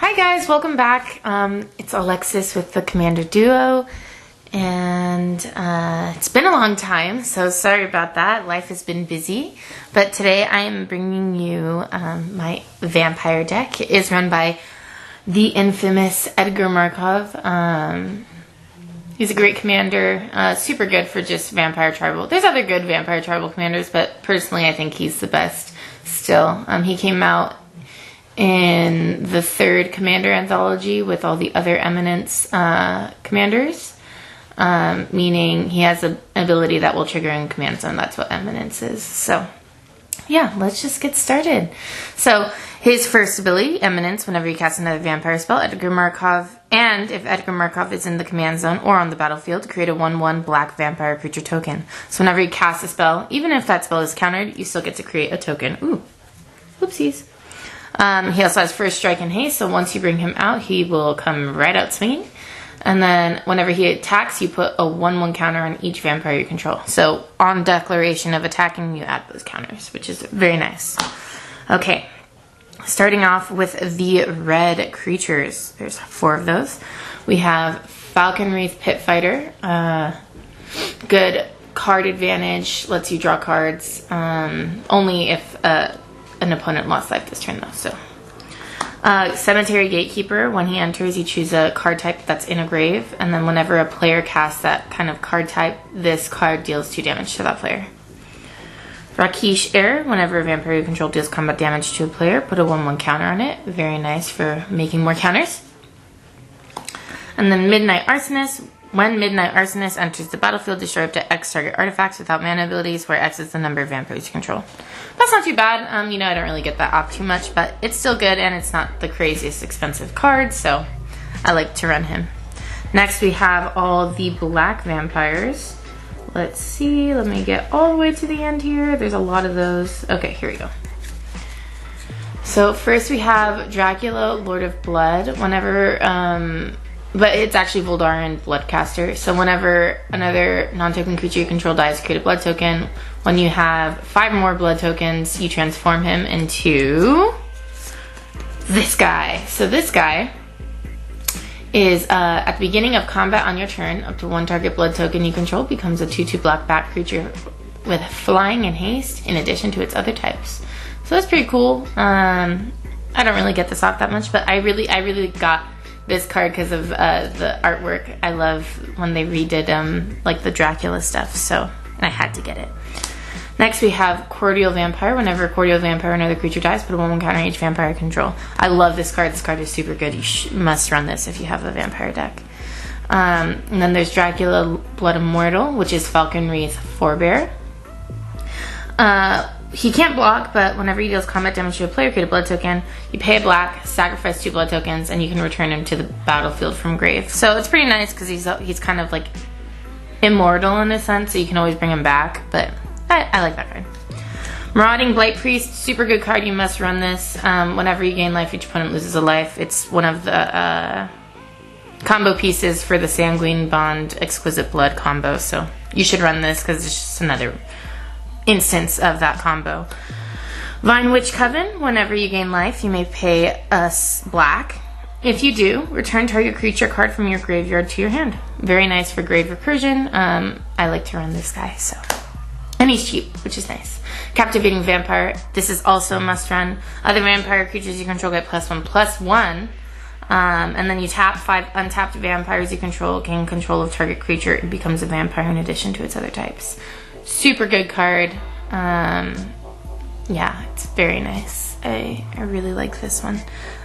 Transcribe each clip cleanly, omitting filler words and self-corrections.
Hi guys, welcome back. It's Alexis with the Commander Duo, and it's been a long time, so sorry about that. Life has been busy, but today I am bringing you my vampire deck. It is run by the infamous Edgar Markov. He's a great commander, super good for just Vampire Tribal. There's other good Vampire Tribal commanders, but personally I think he's the best still. He came out in the third Commander anthology with all the other Eminence commanders, meaning he has an ability that will trigger in command zone. That's what Eminence is. So yeah, let's just get started. So his first ability, Eminence, whenever you cast another vampire spell, Edgar Markov, and if Edgar Markov is in the command zone or on the battlefield, create a 1/1 black vampire creature token. So whenever you cast a spell, even if that spell is countered, you still get to create a token. Ooh, whoopsies. He also has first strike and haste, so once you bring him out, he will come right out swinging. And then whenever he attacks, you put a 1/1 counter on each vampire you control. So on declaration of attacking, you add those counters, which is very nice. Okay, starting off with the red creatures. There's 4 of those. We have Falcon Wreath Pit Fighter. Good card advantage, lets you draw cards, only if an opponent lost life this turn though. So Cemetery Gatekeeper, when he enters you choose a card type that's in a grave, and then whenever a player casts that kind of card type, this card deals 2 damage to that player. Rakesh Heir, whenever a vampire you control deals combat damage to a player, put a 1/1 counter on it. Very nice for making more counters. And then Midnight Arsonist. When Midnight Arsonist enters the battlefield, destroy up to X target artifacts without mana abilities, where X is the number of vampires you control. That's not too bad. I don't really get that op too much, but it's still good, and it's not the craziest expensive card, so I like to run him. Next, we have all the black vampires. Let's see. Let me get all the way to the end here. There's a lot of those. Okay, here we go. So first we have Dracula, Lord of Blood. Whenever but it's actually Voldaren Bloodcaster. So whenever another non-token creature you control dies, create a blood token. When you have 5 more blood tokens, you transform him into this guy. So this guy is at the beginning of combat on your turn, up to 1 target blood token you control becomes a 2/2 black bat creature with flying and haste in addition to its other types. So that's pretty cool. I don't really get this off that much, but I really got this card because of the artwork. I love when they redid like the Dracula stuff, so I had to get it. Next we have Cordial Vampire. Whenever a Cordial Vampire or another creature dies, put a 1/1 counter on each vampire you control. I love this card. This card is super good. You must run this if you have a vampire deck. And then there's Dracula Blood Immortal, which is Falcon Wreath Forebear. He can't block, but whenever he deals combat damage to a player, create a blood token. You pay a black, sacrifice 2 blood tokens, and you can return him to the battlefield from grave. So it's pretty nice because he's kind of like immortal in a sense, so you can always bring him back. But I like that card. Marauding Blight Priest, super good card. You must run this. Whenever you gain life, each opponent loses a life. It's one of the combo pieces for the Sanguine Bond Exquisite Blood combo, so you should run this because it's just another instance of that combo. Vine Witch Coven, whenever you gain life, you may pay us black. If you do, return target creature card from your graveyard to your hand. Very nice for grave recursion. I like to run this guy, so. And he's cheap, which is nice. Captivating Vampire, this is also a must run. Other vampire creatures you control get +1/+1. And then you tap 5 untapped vampires you control, gain control of target creature, it becomes a vampire in addition to its other types. Super good card. Yeah, it's very nice. I really like this one.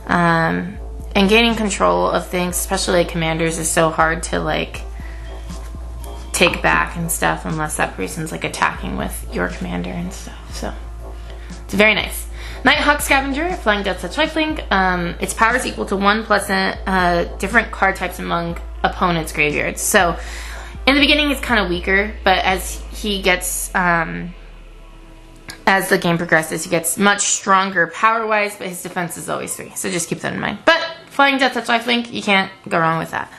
And gaining control of things, especially like commanders, is so hard to like take back and stuff unless that person's like attacking with your commander and stuff. So it's very nice. Nighthawk Scavenger, Flying Death Touch Lifelink. Its power is equal to 1 plus different card types among opponents' graveyards. So in the beginning, it's kind of weaker, but as he gets, as the game progresses, he gets much stronger power-wise, but his defense is always 3, so just keep that in mind. But Flying Death Touch Lifelink, you can't go wrong with that.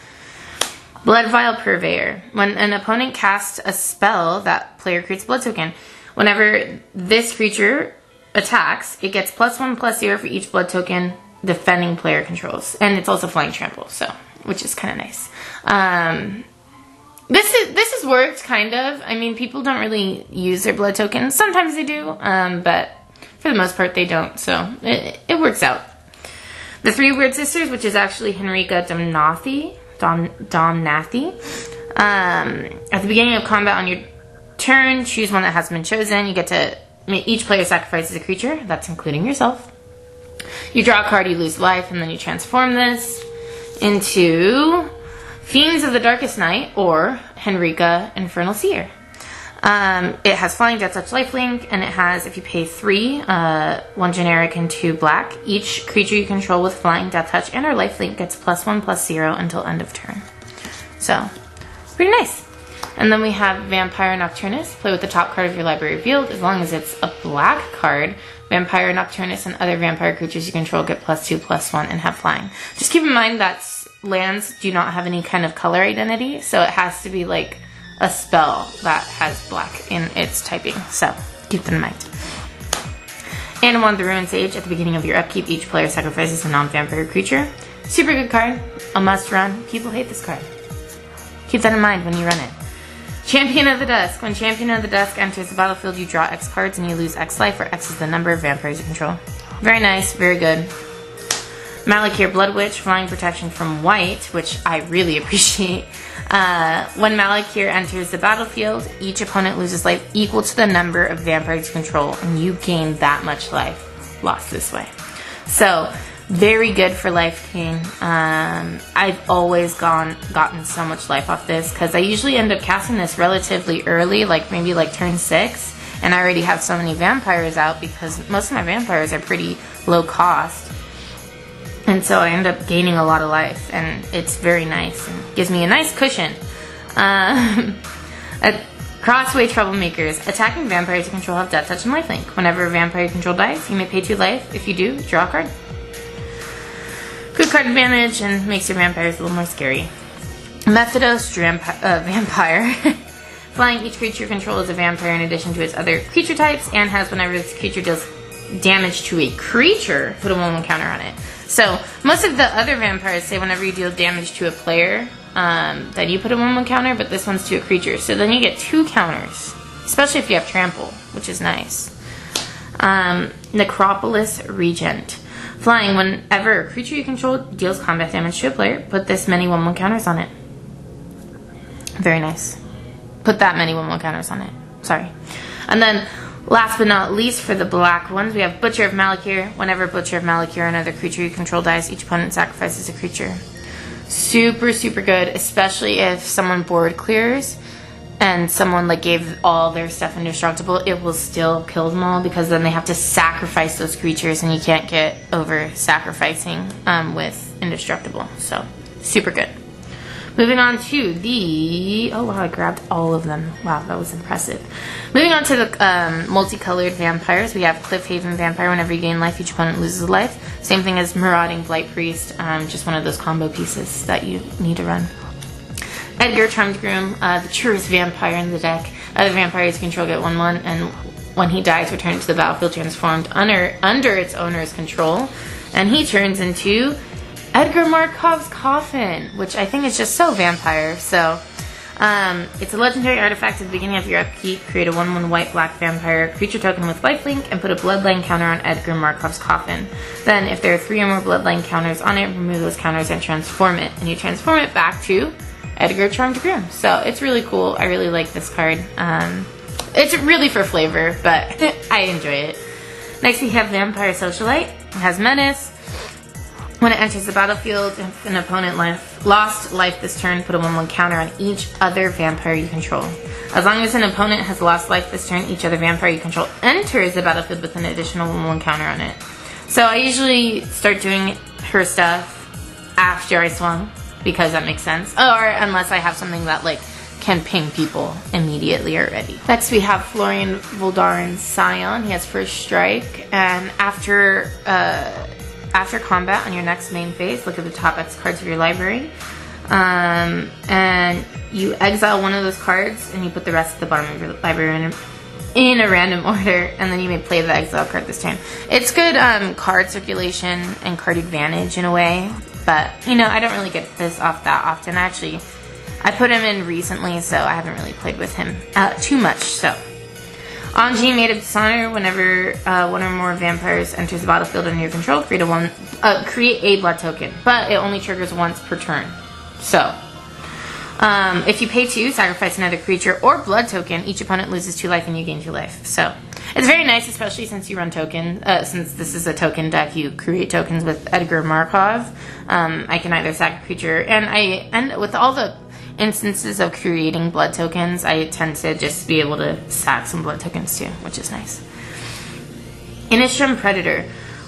Blood Vial Purveyor. When an opponent casts a spell, that player creates a blood token. Whenever this creature attacks, it gets +1/+0 for each blood token defending player controls. And it's also flying trample, so which is kind of nice. This has worked, kind of. I mean, people don't really use their blood tokens. Sometimes they do, but for the most part, they don't. So it works out. The three Weird Sisters, which is actually Henrika Domnathi. At the beginning of combat on your turn, choose one that hasn't been chosen. You get to... Each player sacrifices a creature. That's including yourself. You draw a card, you lose life, and then you transform this into Fiends of the Darkest Night, or Henrika Infernal Seer. It has flying, death touch, lifelink, and it has, if you pay 3, 1 generic and 2 black, each creature you control with flying, death touch, and or lifelink gets +1/+0 until end of turn. So, pretty nice. And then we have Vampire Nocturnus. Play with the top card of your library revealed. As long as it's a black card, Vampire Nocturnus and other vampire creatures you control get +2/+1 and have flying. Just keep in mind that lands do not have any kind of color identity, so it has to be like a spell that has black in its typing. So keep that in mind. Animal of the Ruined Sage. At the beginning of your upkeep, each player sacrifices a non-vampire creature. Super good card. A must run. People hate this card. Keep that in mind when you run it. Champion of the Dusk. When Champion of the Dusk enters the battlefield, you draw X cards and you lose X life, where X is the number of vampires you control. Very nice. Very good. Malakir Blood Witch. Flying protection from white, which I really appreciate. When Malakir enters the battlefield, each opponent loses life equal to the number of vampires you control, and you gain that much life lost this way. So, very good for life gain. I've always gotten so much life off this, because I usually end up casting this relatively early, like maybe like turn 6, and I already have so many vampires out, because most of my vampires are pretty low cost. And so I end up gaining a lot of life, and it's very nice and gives me a nice cushion. Crossway Troublemakers. Attacking vampires you control have death touch and lifelink. Whenever a vampire you control dies, you may pay 2 life. If you do, draw a card. Good card advantage and makes your vampires a little more scary. Methodos Vampire. Flying, each creature you control is a vampire in addition to its other creature types, and has, whenever this creature deals damage to a creature, put a 1/1 counter on it. So, most of the other vampires say whenever you deal damage to a player, then you put a 1/1 counter, but this one's to a creature. So then you get 2 counters, especially if you have trample, which is nice. Necropolis Regent. Flying, whenever a creature you control deals combat damage to a player, put this many 1/1 counters on it. Very nice. Put that many 1/1 counters on it. Sorry. And then, last but not least, for the black ones, we have Butcher of Malakir. Whenever Butcher of Malakir or another creature you control dies, each opponent sacrifices a creature. Super, super good, especially if someone board clears and someone like gave all their stuff indestructible. It will still kill them all, because then they have to sacrifice those creatures, and you can't get over sacrificing with indestructible. So, super good. Moving on to the... Oh, wow, I grabbed all of them. Wow, that was impressive. Moving on to the multicolored vampires. We have Cliffhaven Vampire. Whenever you gain life, each opponent loses a life. Same thing as Marauding Blight Priest. Just one of those combo pieces that you need to run. Edgar Charmed Groom. The truest vampire in the deck. Other vampires you control get 1/1. And when he dies, return it to the battlefield transformed under its owner's control. And he turns into Edgar Markov's Coffin, which I think is just so vampire. So, it's a legendary artifact at the beginning of your upkeep. Create a 1/1 white-black vampire creature token with lifelink and put a bloodline counter on Edgar Markov's Coffin. Then, if there are 3 or more bloodline counters on it, remove those counters and transform it. And you transform it back to Edgar Charmed Groom. So, it's really cool. I really like this card. It's really for flavor, but I enjoy it. Next, we have Vampire Socialite. It has Menace. When it enters the battlefield, if an opponent lost life this turn, put a 1/1 counter on each other vampire you control. As long as an opponent has lost life this turn, each other vampire you control enters the battlefield with an additional 1/1 counter on it. So I usually start doing her stuff after I swung, because that makes sense. Or unless I have something that like can ping people immediately already. Next we have Florian Voldaren's Scion. He has first strike, and after combat on your next main phase, look at the top X cards of your library, and you exile one of those cards, and you put the rest at the bottom of your library in a random order, and then you may play the exile card this turn. It's good card circulation and card advantage in a way, but you know, I don't really get this off that often. Actually, I put him in recently, so I haven't really played with him too much. So, on G, Made of Dishonor, whenever one or more vampires enters the battlefield under your control, create a blood token, but it only triggers once per turn. So, if you pay 2, sacrifice another creature or blood token, each opponent loses 2 life and you gain 2 life. So, it's very nice, especially since you run token. Since this is a token deck, you create tokens with Edgar Markov. I can either sack a creature, and with all the instances of creating blood tokens, I tend to just be able to sack some blood tokens too, which is nice. Innistrad Predator.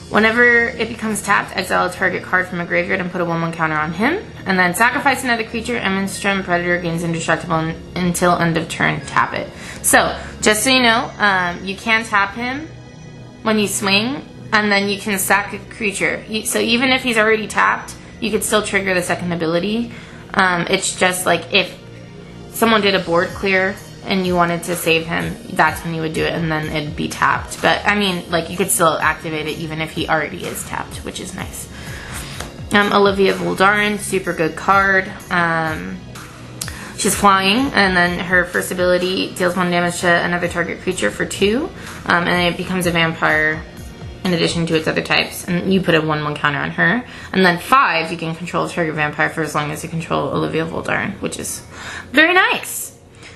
Whenever it becomes tapped, exile a target card from a graveyard and put a 1/1 counter on him. And then sacrifice another creature, and Innistrad Predator gains indestructible until end of turn, tap it. So, just so you know, you can tap him when you swing, and then you can sack a creature. So even if he's already tapped, you could still trigger the second ability. It's just like if someone did a board clear and you wanted to save him, that's when you would do it, and then it'd be tapped. But I mean, like, you could still activate it even if he already is tapped, which is nice. Olivia Voldaren, super good card. She's flying, and then her first ability deals 1 damage to another target creature for 2, and then it becomes a vampire in addition to its other types, and you put a 1/1 counter on her. And then 5, you can control a target vampire for as long as you control Olivia Voldaren, which is very nice.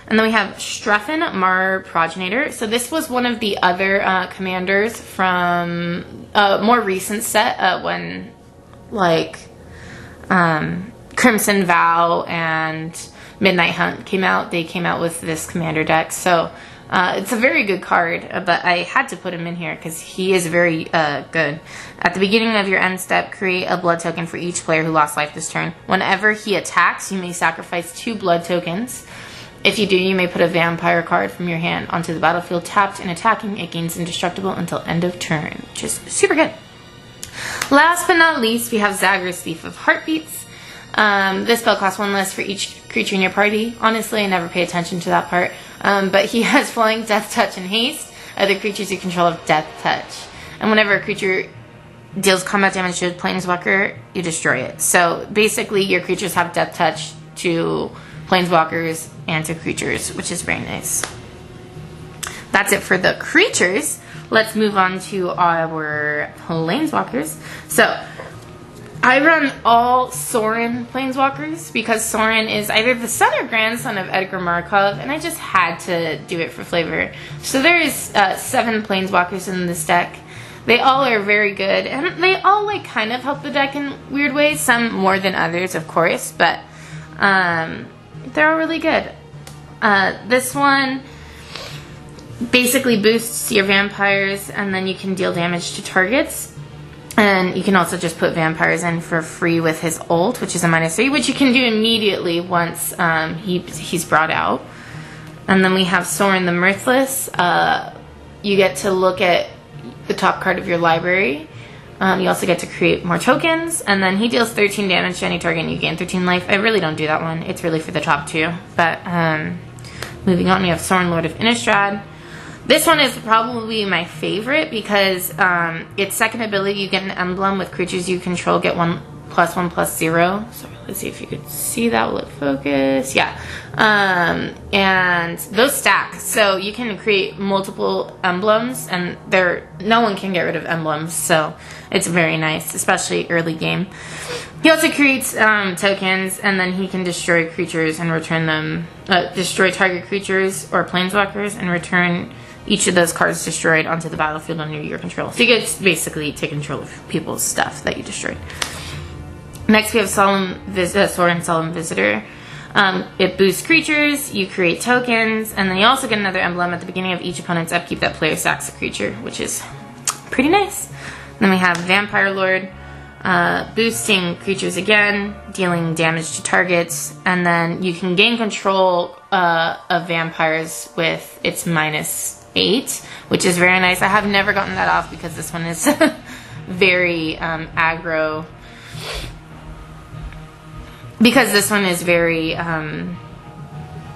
And then we have Streffen Mar Progenitor. So this was one of the other commanders from a more recent set when, like, Crimson Vow and Midnight Hunt came out. They came out with this commander deck. So it's a very good card, but I had to put him in here because he is very good. At the beginning of your end step, create a blood token for each player who lost life this turn. Whenever he attacks, you may sacrifice 2 blood tokens. If you do, you may put a vampire card from your hand onto the battlefield tapped and attacking. It gains indestructible until end of turn, which is super good. Last but not least, we have Zagreus, Thief of Heartbeats. This spell costs 1 less for each creature in your party. Honestly, I never pay attention to that part. But he has Flying, Death Touch, and Haste. Other creatures you control have Death Touch. And whenever a creature deals combat damage to a planeswalker, you destroy it. So basically, your creatures have Death Touch to planeswalkers and to creatures, which is very nice. That's it for the creatures. Let's move on to our planeswalkers. So, I run all Sorin planeswalkers because Sorin is either the son or grandson of Edgar Markov, and I just had to do it for flavor. So there is 7 planeswalkers in this deck. They all are very good, and they all like kind of help the deck in weird ways. Some more than others, of course, but they're all really good. This one basically boosts your vampires, and then you can deal damage to targets. And you can also just put vampires in for free with his ult, which is a -3, which you can do immediately once he's brought out. And then we have Sorin the Mirthless. You get to look at the top card of your library. You also get to create more tokens, and then he deals 13 damage to any target and you gain 13 life. I really don't do that one. It's really for the top 2. But moving on, we have Sorin, Lord of Innistrad. This one is probably my favorite because its second ability, you get an emblem with creatures you control, get 1/1/0. So let's see if you could see that. Will it focus? Yeah. And those stack. So you can create multiple emblems, and no one can get rid of emblems. So it's very nice, especially early game. He also creates tokens, and then he can destroy creatures and return them, destroy target creatures or planeswalkers and return each of those cards destroyed onto the battlefield under your control. So you get basically take control of people's stuff that you destroyed. Next we have Sorin Solemn Visitor. It boosts creatures, you create tokens, and then you also get another emblem at the beginning of each opponent's upkeep that player sacks a creature, which is pretty nice. Then we have Vampire Lord, boosting creatures again, dealing damage to targets, and then you can gain control of vampires with its -8, which is very nice. I have never gotten that off because this one is very aggro. Because this one is very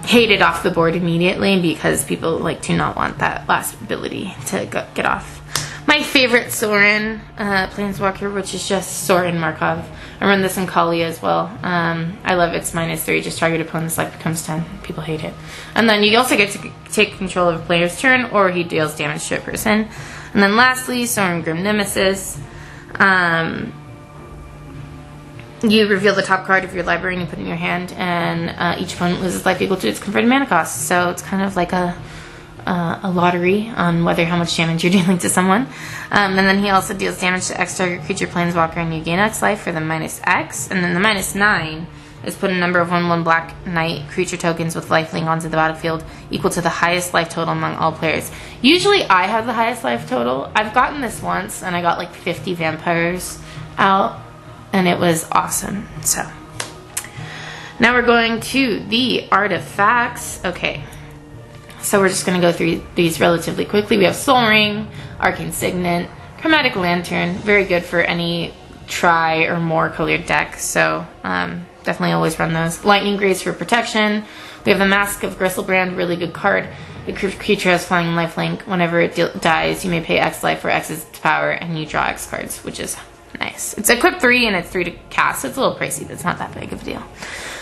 hate it off the board immediately because people do not want that last ability to get off. My favorite Sorin planeswalker, which is just Edgar Markov. I run this in Kali as well. I love its -3. Just target opponent's life becomes 10. People hate it. And then you also get to take control of a player's turn, or he deals damage to a person. And then lastly, Sorin Grim Nemesis. You reveal the top card of your library and you put it in your hand, and each opponent loses life equal to its converted mana cost. So it's kind of like a lottery on how much damage you're dealing to someone. And then he also deals damage to X target creature planeswalker, and you gain X life for the -X. And then the -9 is put a number of 1/1 black knight creature tokens with lifelink onto the battlefield equal to the highest life total among all players. Usually I have the highest life total. I've gotten this once, and I got 50 vampires out, and it was awesome. So now we're going to the artifacts. Okay. So we're just going to go through these relatively quickly. We have Soul Ring, Arcane Signet, Chromatic Lantern, very good for any tri or more colored deck, so definitely always run those. Lightning Grace for protection. We have the Mask of Gristlebrand, really good card. The creature has flying lifelink. Whenever it dies, you may pay X life for X's power, and you draw X cards, which is nice. It's equipped 3 and it's 3 to cast, so it's a little pricey, but it's not that big of a deal.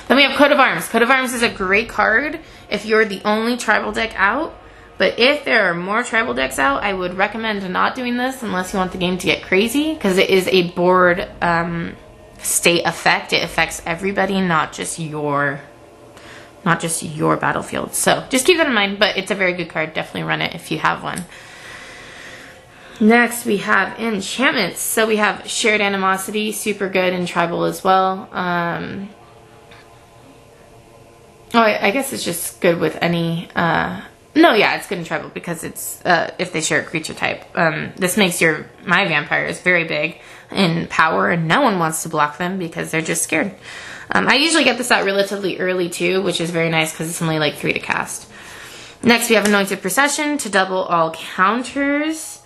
Then we have Coat of Arms. Coat of Arms is a great card if you're the only tribal deck out, but if there are more tribal decks out, I would recommend not doing this unless you want the game to get crazy, because it is a board state effect. It affects everybody, not just your battlefield. So just keep that in mind, but it's a very good card. Definitely run it if you have one. Next, we have enchantments. So we have Shared Animosity, super good in tribal as well. I guess it's just good with any... it's good in tribal because it's if they share a creature type. This makes my vampires very big in power, and no one wants to block them because they're just scared. I usually get this out relatively early too, which is very nice because it's only 3 to cast. Next, we have Anointed Procession to double all counters.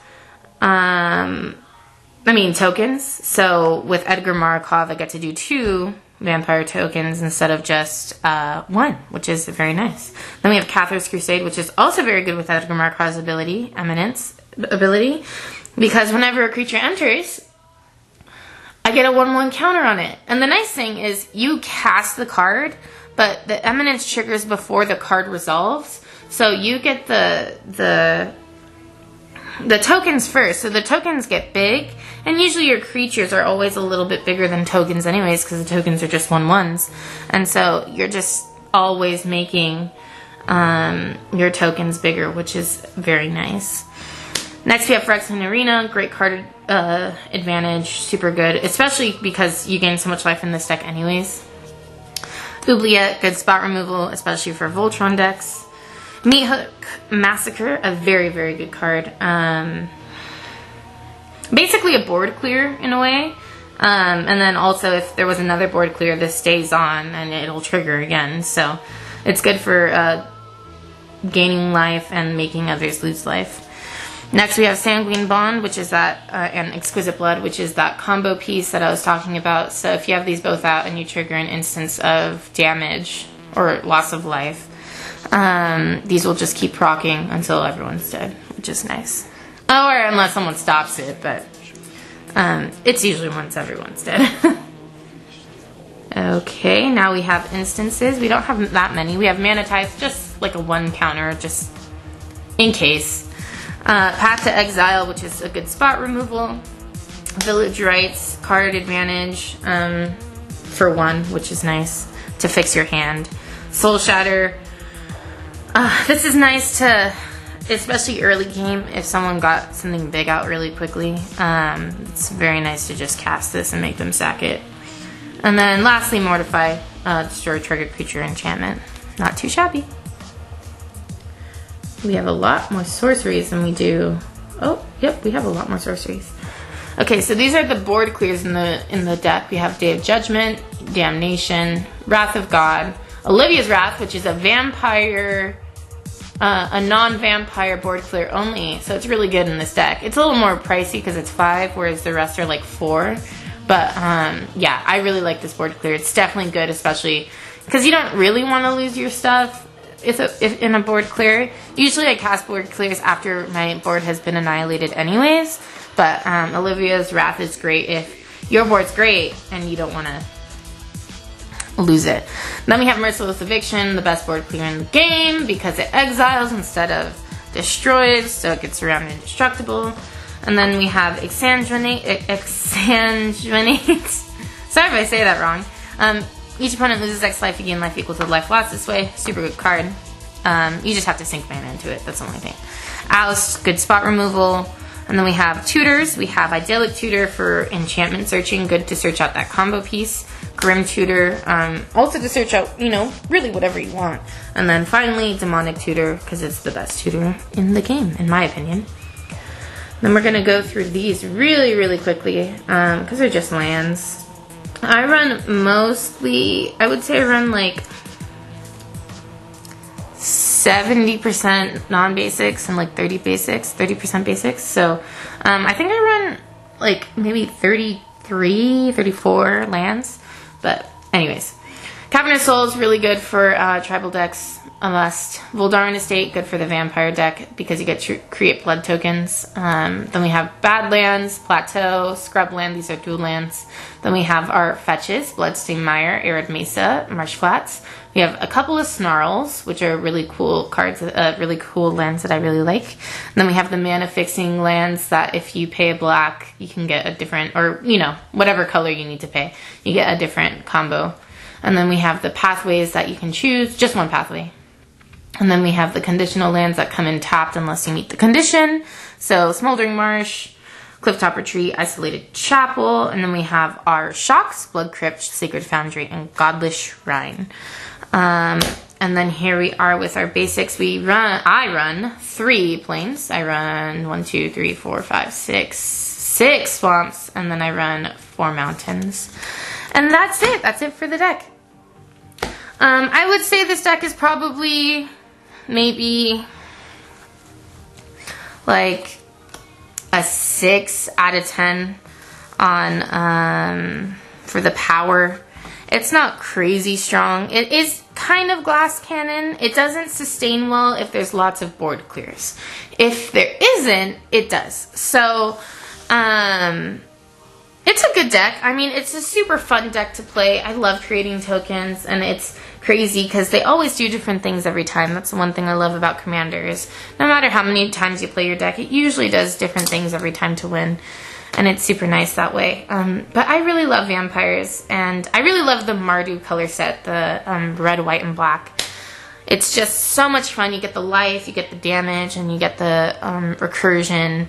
Tokens. So with Edgar Markov, I get to do 2 vampire tokens instead of just 1, which is very nice. Then we have Cathar's Crusade, which is also very good with Edgar Markov's Eminence ability, because whenever a creature enters, I get a 1/1 counter on it. And the nice thing is you cast the card, but the Eminence triggers before the card resolves, so you get the tokens first. So the tokens get big, and usually your creatures are always a little bit bigger than tokens anyways, because the tokens are just 1/1s, and so you're just always making your tokens bigger, which is very nice. Next, we have Phyrexian Arena, great card advantage, super good, especially because you gain so much life in this deck anyways. Oubliette, good spot removal, especially for Voltron decks. Meathook Massacre, a very, very good card. Basically a board clear in a way. And then also if there was another board clear, this stays on and it'll trigger again. So it's good for gaining life and making others lose life. Next, we have Sanguine Bond, which is that, and Exquisite Blood, which is that combo piece that I was talking about. So if you have these both out and you trigger an instance of damage or loss of life, these will just keep proccing until everyone's dead, which is nice. Or unless someone stops it, but it's usually once everyone's dead. Okay, now we have instances. We don't have that many. We have Mana Tithe, just like a 1 counter, just in case. Path to Exile, which is a good spot removal. Village Rites, card advantage for 1, which is nice to fix your hand. Soul Shatter. This is nice to, especially early game, if someone got something big out really quickly. It's very nice to just cast this and make them sack it. And then lastly, Mortify, destroy triggered creature enchantment. Not too shabby. We have a lot more sorceries than we do. Oh, yep, we have a lot more sorceries. Okay, so these are the board clears in the deck. We have Day of Judgment, Damnation, Wrath of God, Olivia's Wrath, which is a vampire, a non-vampire board clear only. So it's really good in this deck. It's a little more pricey because it's 5, whereas the rest are like 4. But yeah, I really like this board clear. It's definitely good, especially because you don't really want to lose your stuff. if in a board clear. Usually I cast board clears after my board has been annihilated anyways, but Olivia's Wrath is great if your board's great and you don't want to lose it. Then we have Merciless Eviction, the best board clear in the game because it exiles instead of destroys, so it gets around indestructible. And then we have Exsanguinate. Sorry if I say that wrong. Each opponent loses X life, you gain life equal to the life lost this way. Super good card. You just have to sink mana into it, that's the only thing. Oust, good spot removal. And then we have Tutors. We have Idyllic Tutor for enchantment searching, good to search out that combo piece. Grim Tutor, also to search out, really whatever you want. And then finally, Demonic Tutor, because it's the best tutor in the game, in my opinion. Then we're going to go through these really, really quickly, because they're just lands. I run mostly, I would say I run like 70% non-basics and like 30% basics. So I think I run like maybe 33, 34 lands. But anyways, Cavernous Soul is really good for tribal decks, a must. Voldaren Estate, good for the vampire deck because you get to create blood tokens. Then we have Badlands, Plateau, Scrubland, these are dual lands. Then we have our fetches, Bloodstained Mire, Arid Mesa, Marsh Flats. We have a couple of Snarls, which are really cool cards, really cool lands that I really like. And then we have the mana fixing lands that if you pay a black, you can get a different, or whatever color you need to pay, you get a different combo. And then we have the pathways that you can choose, just one pathway. And then we have the conditional lands that come in tapped unless you meet the condition. So Smoldering Marsh, Clifftop Retreat, Isolated Chapel, and then we have our Shocks, Blood Crypt, Sacred Foundry, and Godless Shrine. And then here we are with our basics. I run 3 planes. I run 1, 2, 3, 4, 5, 6 swamps, and then I run 4 mountains. And that's it. That's it for the deck. I would say this deck is probably maybe like a 6 out of 10 on for the power. It's not crazy strong. It is kind of glass cannon. It doesn't sustain well if there's lots of board clears. If there isn't, it does. So, it's a good deck. I mean, it's a super fun deck to play. I love creating tokens, and it's crazy because they always do different things every time. That's the one thing I love about Commander is no matter how many times you play your deck, it usually does different things every time to win. And it's super nice that way. But I really love vampires, and I really love the Mardu color set, the red, white, and black. It's just so much fun. You get the life, you get the damage, and you get the recursion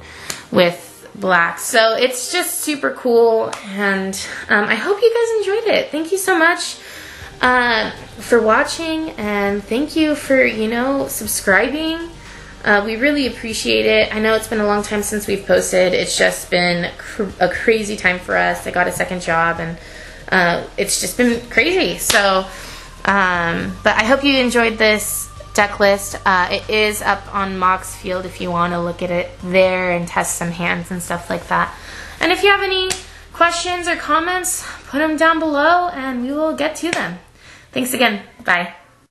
with black. So it's just super cool, and I hope you guys enjoyed it. Thank you so much for watching, and thank you for, subscribing. We really appreciate it. I know it's been a long time since we've posted. It's just been a crazy time for us. I got a second job, and it's just been crazy. So, but I hope you enjoyed this deck list. It is up on Moxfield if you want to look at it there and test some hands and stuff like that. And if you have any questions or comments, put them down below and we will get to them. Thanks again. Bye.